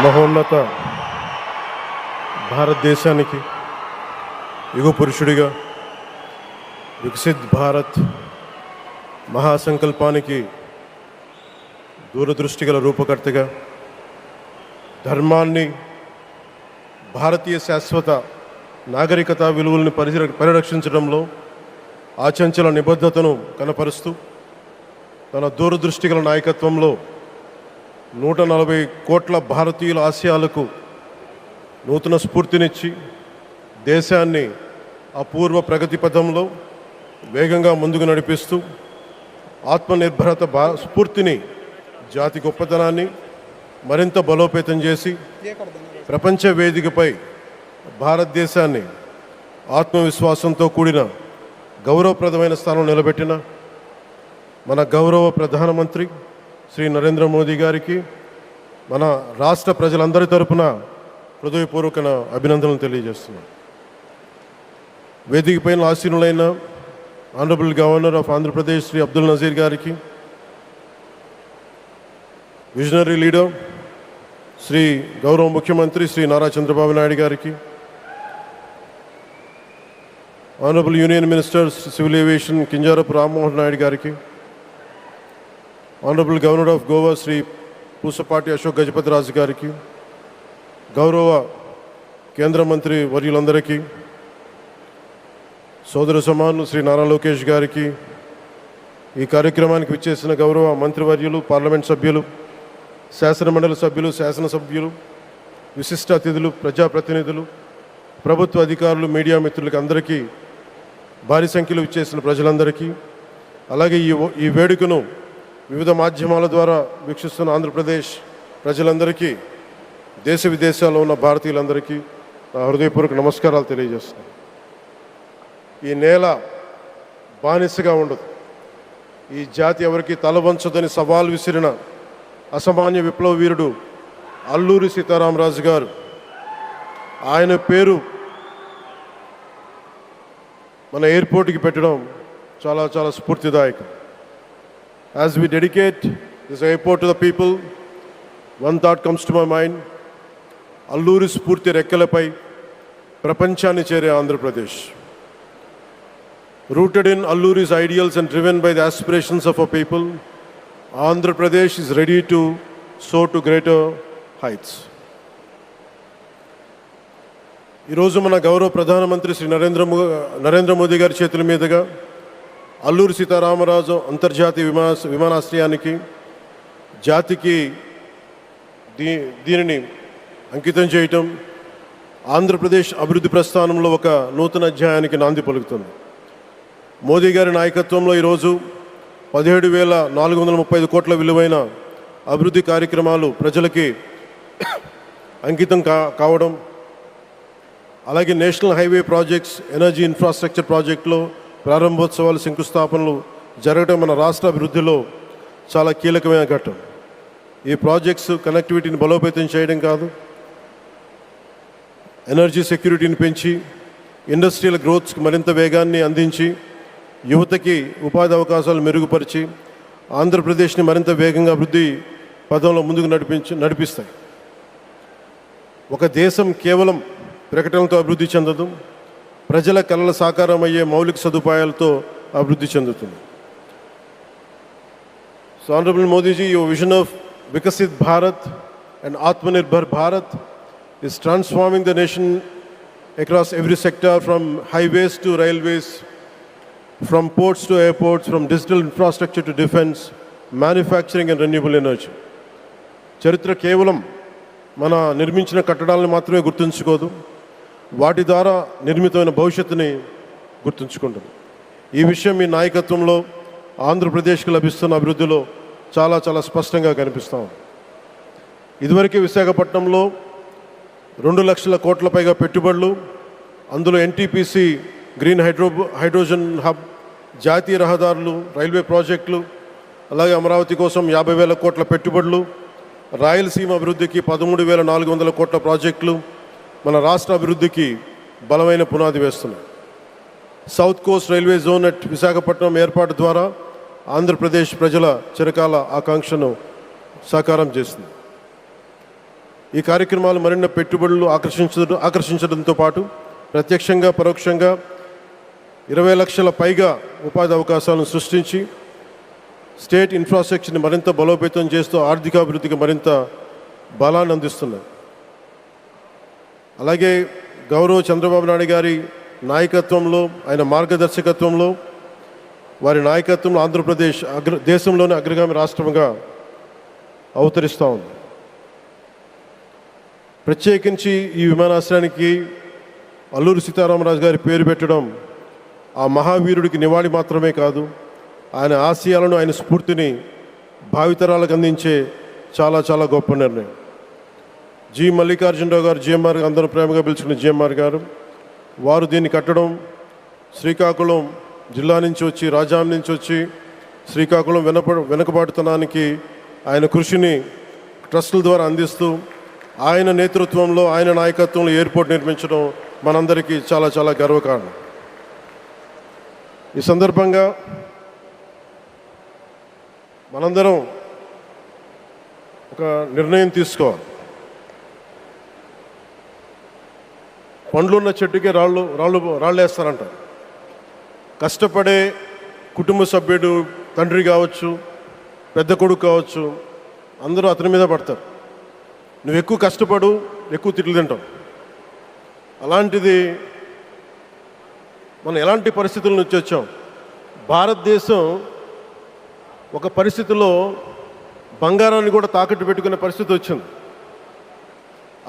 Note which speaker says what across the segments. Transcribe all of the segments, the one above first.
Speaker 1: మహోన్నత భారతదేశానికి యుగ పురుషుడిగా వికసిత్ భారత్ మహాసంకల్పానికి దూరదృష్టి గల రూపకర్తగా ధర్మాన్ని, భారతీయ శాశ్వత నాగరికత విలువలను పరిరక్షించడంలో ఆచంచల నిబద్ధతను కనపరుస్తూ తన దూరదృష్టి గల నాయకత్వంలో 140 కోట్ల భారతీయుల ఆశయాలకు నూతన స్ఫూర్తినిచ్చి దేశాన్ని అపూర్వ ప్రగతి పథంలో వేగంగా ముందుకు నడిపిస్తూ ఆత్మనిర్భరత స్ఫూర్తిని, జాతి గొప్పతనాన్ని మరింత బలోపేతం చేసి ప్రపంచ వేదికపై భారతదేశాన్ని ఆత్మవిశ్వాసంతో కూడిన గౌరవప్రదమైన స్థానం నిలబెట్టిన మన గౌరవ ప్రధానమంత్రి శ్రీ నరేంద్ర మోదీ గారికి మన రాష్ట్ర ప్రజలందరి తరపున హృదయపూర్వక అభినందనలు తెలియజేస్తున్నాను. వేదికపైన ఆసీనులైన honourable governor of Andhra Pradesh Shri Abdul Nazeer గారికి, విజనరీ లీడర్ శ్రీ గౌరవ ముఖ్యమంత్రి శ్రీ నారా చంద్రబాబు నాయుడు గారికి, honourable union minister civil aviation Kinjarapu Rammohan Naidu గారికి, honourable governor of Goa Shri Pusapati Ashok Gajapathi Raju గారికి, గౌరవ కేంద్ర మంత్రి వర్యులందరికీ, సోదర సమానులు శ్రీ నారా లోకేష్ గారికి, ఈ కార్యక్రమానికి విచ్చేసిన గౌరవ మంత్రివర్యులు, పార్లమెంట్ సభ్యులు, శాసనమండలి సభ్యులు, శాసనసభ్యులు, విశిష్ట అతిథులు, ప్రజాప్రతినిధులు, ప్రభుత్వ అధికారులు, మీడియా మిత్రులకి అందరికీ, భారీ సంఖ్యలో విచ్చేసిన ప్రజలందరికీ, అలాగే ఈ వేడుకను వివిధ మాధ్యమాల ద్వారా వీక్షిస్తున్న ఆంధ్రప్రదేశ్ ప్రజలందరికీ, దేశ విదేశాల్లో ఉన్న భారతీయులందరికీ నా హృదయపూర్వక నమస్కారాలు తెలియజేస్తున్నాను. ఈ నేల బానిసగా ఉండదు, ఈ జాతి ఎవరికి తలవంచదని సవాల్ విసిరిన అసామాన్య విప్లవ వీరుడు అల్లూరి సీతారామరాజు గారు, ఆయన పేరు మన ఎయిర్పోర్ట్కి పెట్టడం చాలా చాలా స్ఫూర్తిదాయకం. As we dedicate this airport to the people, one thought comes to my mind: Alluri స్ఫూర్తి రెక్కలపై ప్రపంచాన్ని చేరే Andhra Pradesh. Rooted in Alluri's ideals and driven by the aspirations of our people, Andhra Pradesh is ready to soar to greater heights. ఈరోజు మన గౌరవ ప్రధానమంత్రి శ్రీ నరేంద్ర మోదీ గారి చేతుల మీదుగా అల్లూరి సీతారామరాజు అంతర్జాతీయ విమానాశ్రయానికి, జాతికి దీనిని అంకితం చేయటం ఆంధ్రప్రదేశ్ అభివృద్ధి ప్రస్థానంలో ఒక నూతన అధ్యాయానికి నాంది పలుకుతుంది. మోదీ గారి నాయకత్వంలో ఈరోజు 17,435 కోట్ల విలువైన అభివృద్ధి కార్యక్రమాలు ప్రజలకి అంకితం కావడం, అలాగే national highway projects, energy infrastructure ప్రాజెక్టులో ప్రారంభోత్సవాలు, శంకుస్థాపనలు జరగడం మన రాష్ట్ర అభివృద్ధిలో చాలా కీలకమైన ఘట్టం. ఈ ప్రాజెక్ట్స్ కనెక్టివిటీని బలోపేతం చేయడం కాదు, ఎనర్జీ సెక్యూరిటీని పెంచి ఇండస్ట్రియల్ గ్రోత్స్కి మరింత వేగాన్ని అందించి యువతకి ఉపాధి అవకాశాలు మెరుగుపరిచి ఆంధ్రప్రదేశ్ని మరింత వేగంగా అభివృద్ధి పదంలో ముందుకు నడిపిస్తాయి. ఒక దేశం కేవలం ప్రకటనలతో అభివృద్ధి చెందదు, ప్రజల కళల సాకారం అయ్యే మౌలిక సదుపాయాలతో అభివృద్ధి చెందుతుంది. So honourable Modiji, your vision of Vikasit Bharat and Atmanirbhar Bharat is transforming the nation across every sector, from highways to railways, from ports to airports, from digital infrastructure to defense, manufacturing and renewable energy. చరిత్ర కేవలం మన నిర్మించిన కట్టడాలను మాత్రమే గుర్తుంచుకోదు, వాటి ద్వారా నిర్మితమైన భవిష్యత్తుని గుర్తుంచుకుంటుంది. ఈ విషయం మీ నాయకత్వంలో ఆంధ్రప్రదేశ్కి లభిస్తున్న అభివృద్ధిలో చాలా చాలా స్పష్టంగా కనిపిస్తాం. ఇదివరకే విశాఖపట్నంలో 2 లక్షల కోట్ల పైగా పెట్టుబడులు, అందులో ఎన్టీపీసీ గ్రీన్ హైడ్రోజన్ హబ్, జాతీయ రహదారులు, రైల్వే ప్రాజెక్టులు, అలాగే అమరావతి కోసం 50,000 కోట్ల పెట్టుబడులు, రాయలసీమ అభివృద్ధికి 13,400 కోట్ల ప్రాజెక్టులు మన రాష్ట్ర అభివృద్ధికి బలమైన పునాది వేస్తున్నాయి. South Coast railway zone at Visakhapatnam ఏర్పాటు ద్వారా ఆంధ్రప్రదేశ్ ప్రజల చిరకాల ఆకాంక్షను సాకారం చేస్తుంది. ఈ కార్యక్రమాలు మరిన్ని పెట్టుబడులు ఆకర్షించడంతో పాటు ప్రత్యక్షంగా పరోక్షంగా 20 లక్షల పైగా ఉపాధి అవకాశాలను సృష్టించి స్టేట్ ఇన్ఫ్రాస్ట్రక్చర్ని మరింత బలోపేతం చేస్తూ ఆర్థికాభివృద్ధికి మరింత బలాన్ని అందిస్తున్నాయి. అలాగే గౌరవ చంద్రబాబు నాయుడు గారి నాయకత్వంలో, ఆయన మార్గదర్శకత్వంలో, వారి నాయకత్వంలో ఆంధ్రప్రదేశ్ దేశంలోనే అగ్రగామి రాష్ట్రంగా అవతరిస్తూ ఉంది. ప్రత్యేకించి ఈ విమానాశ్రయానికి అల్లూరి సీతారామరాజు గారి పేరు పెట్టడం ఆ మహావీరుడికి నివాళి మాత్రమే కాదు, ఆయన ఆశయాలను, ఆయన స్ఫూర్తిని భావితరాలకు అందించే చాలా చాలా గొప్ప నిర్ణయం. జి మల్లికార్జునరావు గారు, జిఎంఆర్, అందరూ ప్రేమగా పిలుచుకున్న జిఎంఆర్ గారు, వారు దీన్ని కట్టడం, శ్రీకాకుళం జిల్లా నుంచి వచ్చి, రాజాం నుంచి వచ్చి శ్రీకాకుళం వెనుకబాటుతనానికి ఆయన కృషిని ట్రస్టుల ద్వారా అందిస్తూ ఆయన నేతృత్వంలో, ఆయన నాయకత్వంలో ఎయిర్పోర్ట్ నిర్మించడం మనందరికీ చాలా చాలా గర్వకారణం. ఈ సందర్భంగా మనందరం ఒక నిర్ణయం తీసుకోవాలి. పండ్లున్న చెట్టుకే రాళ్ళు వేస్తారంట. కష్టపడే కుటుంబ సభ్యుడు, తండ్రి కావచ్చు, పెద్ద కొడుకు కావచ్చు, అందరూ అతని మీద పడతారు. నువ్వు ఎక్కువ కష్టపడు, ఎక్కువ తిట్లు తింటావు. అలాంటిది మనం ఎలాంటి పరిస్థితుల నుంచి వచ్చాం? భారతదేశం ఒక పరిస్థితిలో బంగారాన్ని కూడా తాకట్టు పెట్టుకునే పరిస్థితి వచ్చింది.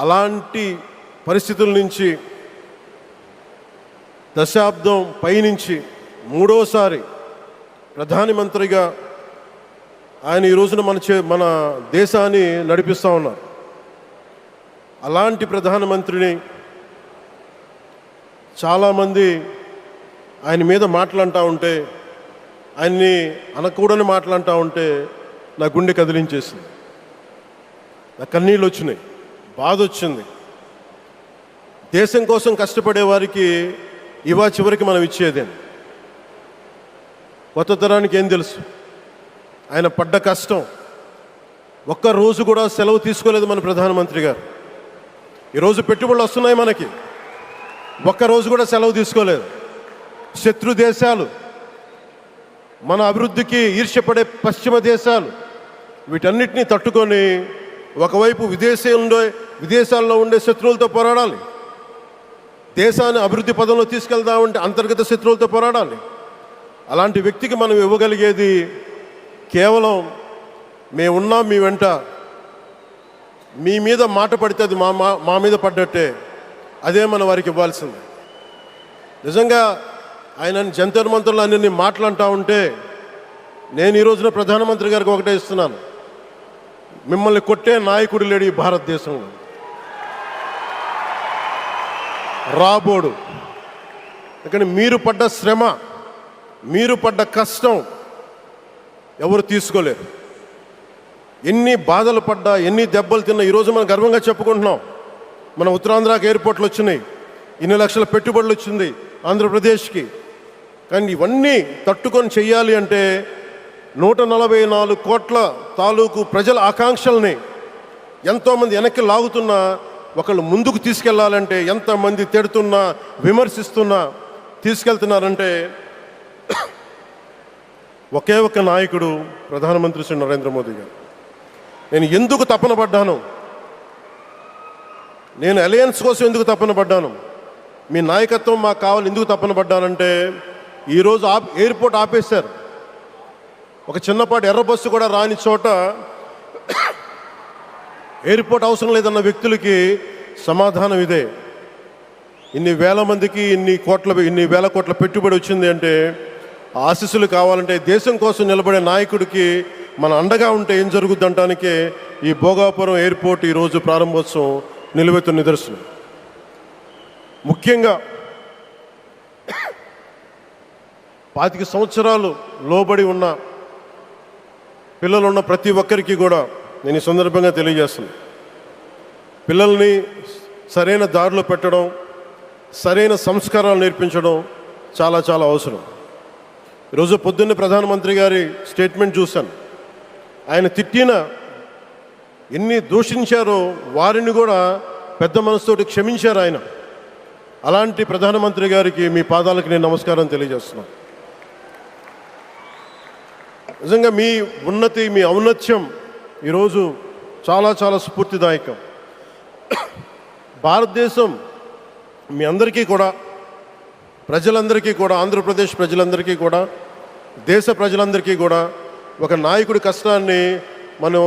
Speaker 1: అలాంటి పరిస్థితుల నుంచి దశాబ్దం పైనుంచి మూడోసారి ప్రధానమంత్రిగా ఆయన ఈ రోజున మన దేశాన్ని నడిపిస్తూ ఉన్నారు. అలాంటి ప్రధానమంత్రిని చాలామంది ఆయన మీద మాట్లాడుతూ ఉంటే, ఆయన్ని అనకూడని మాట్లాడుతూ ఉంటే నా గుండె కదిలించేసింది, నా కన్నీళ్ళు వచ్చినాయి, బాధ వచ్చింది. దేశం కోసం కష్టపడే వారికి ఇవా చివరికి మనం ఇచ్చేదేం. కొత్త తరానికి ఏం తెలుసు? ఆయన పడ్డ కష్టం. ఒక్కరోజు కూడా సెలవు తీసుకోలేదు మన ప్రధానమంత్రి గారు. ఈరోజు పెట్టుబడులు వస్తున్నాయి మనకి, ఒక్కరోజు కూడా సెలవు తీసుకోలేదు. శత్రు దేశాలు, మన అభివృద్ధికి ఈర్ష్యపడే పశ్చిమ దేశాలు, వీటన్నిటినీ తట్టుకొని ఒకవైపు విదేశాల్లో ఉండే శత్రువులతో పోరాడాలి, దేశాన్ని అభివృద్ధి పదంలో తీసుకెళ్దామంటే అంతర్గత శత్రువులతో పోరాడాలి. అలాంటి వ్యక్తికి మనం ఇవ్వగలిగేది కేవలం మేమున్నాం మీ వెంట, మీ మీద మాట పడితే అది మా మీద పడ్డట్టే, అదే మన వారికి ఇవ్వాల్సింది. నిజంగా ఆయన జంతర్ మంతర్లు అన్ని మాట్లాడుతూ ఉంటే నేను ఈ రోజున ప్రధానమంత్రి గారికి ఒకటే ఇస్తున్నాను, మిమ్మల్ని కొట్టే నాయకుడు లేడు ఈ భారతదేశంలో, రాబోడు. కానీ మీరు పడ్డ శ్రమ, మీరు పడ్డ కష్టం ఎవరు తీసుకోలేరు. ఎన్ని బాధలు పడ్డా, ఎన్ని దెబ్బలు తిన్నా ఈరోజు మనం గర్వంగా చెప్పుకుంటున్నాం. మన ఉత్తరాంధ్రకి ఎయిర్పోర్ట్లు వచ్చినాయి, ఇన్ని లక్షల పెట్టుబడులు వచ్చింది ఆంధ్రప్రదేశ్కి. కానీ ఇవన్నీ తట్టుకొని చెయ్యాలి అంటే 144 కోట్ల తాలూకు ప్రజల ఆకాంక్షల్ని ఎంతోమంది వెనక్కి లాగుతున్నా, ఒకళ్ళు ముందుకు తీసుకెళ్లాలంటే ఎంతమంది తిడుతున్నా, విమర్శిస్తున్నా తీసుకెళ్తున్నారంటే ఒకే ఒక్క నాయకుడు ప్రధానమంత్రి శ్రీ నరేంద్ర మోదీ గారు. నేను ఎందుకు తపన పడ్డాను, నేను అలయన్స్ కోసం ఎందుకు తపన పడ్డాను, మీ నాయకత్వం మాకు కావాలి ఎందుకు తపన పడ్డానంటే, ఈరోజు ఎయిర్పోర్ట్ ఆపేశారు. ఒక చిన్నపాటి ఎర్ర బస్సు కూడా రాని చోట ఎయిర్పోర్ట్ అవసరం లేదన్న వ్యక్తులకి సమాధానం ఇదే. ఇన్ని వేల మందికి ఇన్ని వేల కోట్ల పెట్టుబడి వచ్చింది అంటే, ఆశీస్సులు కావాలంటే దేశం కోసం నిలబడే నాయకుడికి మన అండగా ఉంటే ఏం జరుగుద్ది అంటానికే ఈ భోగాపురం ఎయిర్పోర్ట్ ఈరోజు ప్రారంభోత్సవం నిలువెత్తు నిదర్శనం. ముఖ్యంగా 25 సంవత్సరాలు లోబడి ఉన్న పిల్లలున్న ప్రతి ఒక్కరికి కూడా నేను ఈ సందర్భంగా తెలియజేస్తున్నాను, పిల్లల్ని సరైన దారిలో పెట్టడం, సరైన సంస్కారాలు నేర్పించడం చాలా చాలా అవసరం. ఈరోజు పొద్దున్నే ప్రధానమంత్రి గారి స్టేట్మెంట్ చూశాను. ఆయన తిట్టిన ఎన్ని దూషించారో వారిని కూడా పెద్ద మనసుతోటి క్షమించారు ఆయన. అలాంటి ప్రధానమంత్రి గారికి మీ పాదాలకు నేను నమస్కారం తెలియజేస్తున్నాను. నిజంగా మీ ఉన్నతి, మీ ఔన్నత్యం ఈరోజు చాలా చాలా స్ఫూర్తిదాయకం. భారతదేశం మీ అందరికీ కూడా, ప్రజలందరికీ కూడా, ఆంధ్రప్రదేశ్ ప్రజలందరికీ కూడా, దేశ ప్రజలందరికీ కూడా ఒక నాయకుడి కష్టాన్ని మనం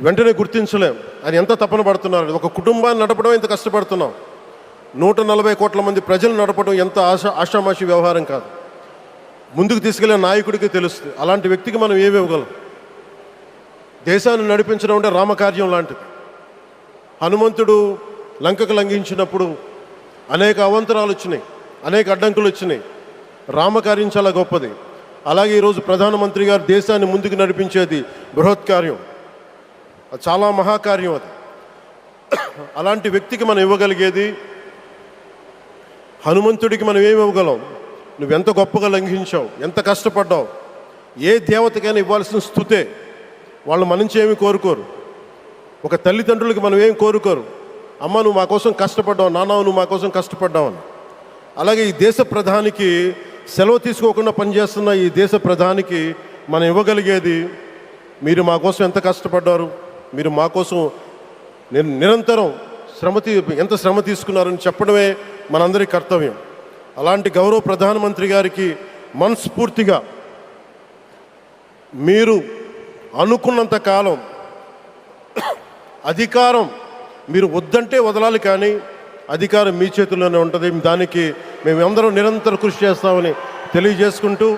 Speaker 1: వెంటనే గుర్తించలేం. ఆయన ఎంత తపన పడుతున్నారు. ఒక కుటుంబాన్ని నడపడం ఎంత కష్టపడుతున్నాం. 140 కోట్ల మంది ప్రజలు నడపడం ఎంత ఆషామాషి వ్యవహారం కాదు. ముందుకు తీసుకెళ్లే నాయకుడికి తెలుస్తుంది. అలాంటి వ్యక్తికి మనం ఏమి ఇవ్వగలం. దేశాన్ని నడిపించడం అంటే రామకార్యం లాంటిది. హనుమంతుడు లంకకు లంఘించినప్పుడు అనేక అవంతరాలు వచ్చినాయి, అనేక అడ్డంకులు వచ్చినాయి. రామకార్యం చాలా గొప్పది. అలాగే ఈరోజు ప్రధానమంత్రి గారు దేశాన్ని ముందుకు నడిపించేది బృహత్కార్యం, చాలా మహాకార్యం అది. అలాంటి వ్యక్తికి మనం ఇవ్వగలిగేది, హనుమంతుడికి మనం ఏమి ఇవ్వగలం? నువ్వెంత గొప్పగా లంఘించావు, ఎంత కష్టపడ్డావు. ఏ దేవతకైనా ఇవ్వాల్సిన స్తుతే. వాళ్ళు మన నుంచి ఏమి కోరుకోరు. ఒక తల్లిదండ్రులకి మనం ఏం కోరుకోరు. అమ్మ నువ్వు మా కోసం కష్టపడ్డావు, నాన్న నువ్వు మా కోసం కష్టపడ్డావు అని. అలాగే ఈ దేశ ప్రధానికి, సెలవు తీసుకోకుండా పనిచేస్తున్న ఈ దేశ ప్రధానికి మనం ఇవ్వగలిగేది, మీరు మా కోసం ఎంత కష్టపడ్డారు, మీరు మా కోసం నిరంతరం ఎంత శ్రమ తీసుకున్నారని చెప్పడమే మనందరి కర్తవ్యం. అలాంటి గౌరవ ప్రధానమంత్రి గారికి మనస్ఫూర్తిగా మీరు అనుకున్నంత కాలం అధికారం మీరు వద్దంటే వదలాలి, కానీ అధికారం మీ చేతుల్లోనే ఉంటుంది. దానికి మేమందరం నిరంతరం కృషి చేస్తామని తెలియజేసుకుంటూ,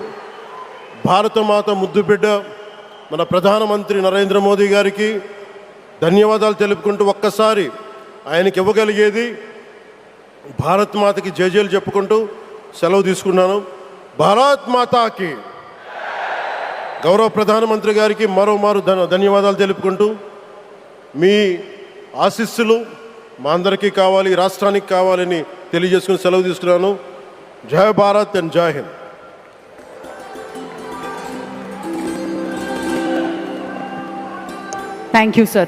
Speaker 1: భారతమాత ముద్దుబిడ్డ మన ప్రధానమంత్రి నరేంద్ర మోదీ గారికి ధన్యవాదాలు తెలుపుకుంటూ, ఒక్కసారి ఆయనకి ఇవ్వగలిగేది భారత్ మాతకి జయజయలు చెప్పుకుంటూ సెలవు తీసుకున్నాను. భారత్ మాతాకి. గౌరవ ప్రధానమంత్రి గారికి మరోమారు ధన్యవాదాలు తెలుపుకుంటూ, మీ ఆశీస్సులు మా అందరికీ కావాలి, రాష్ట్రానికి కావాలని తెలియజేసుకుని సెలవు తీసుకున్నాను. జై భారత్ అండ్ జై హింద్.
Speaker 2: Thank you, sir.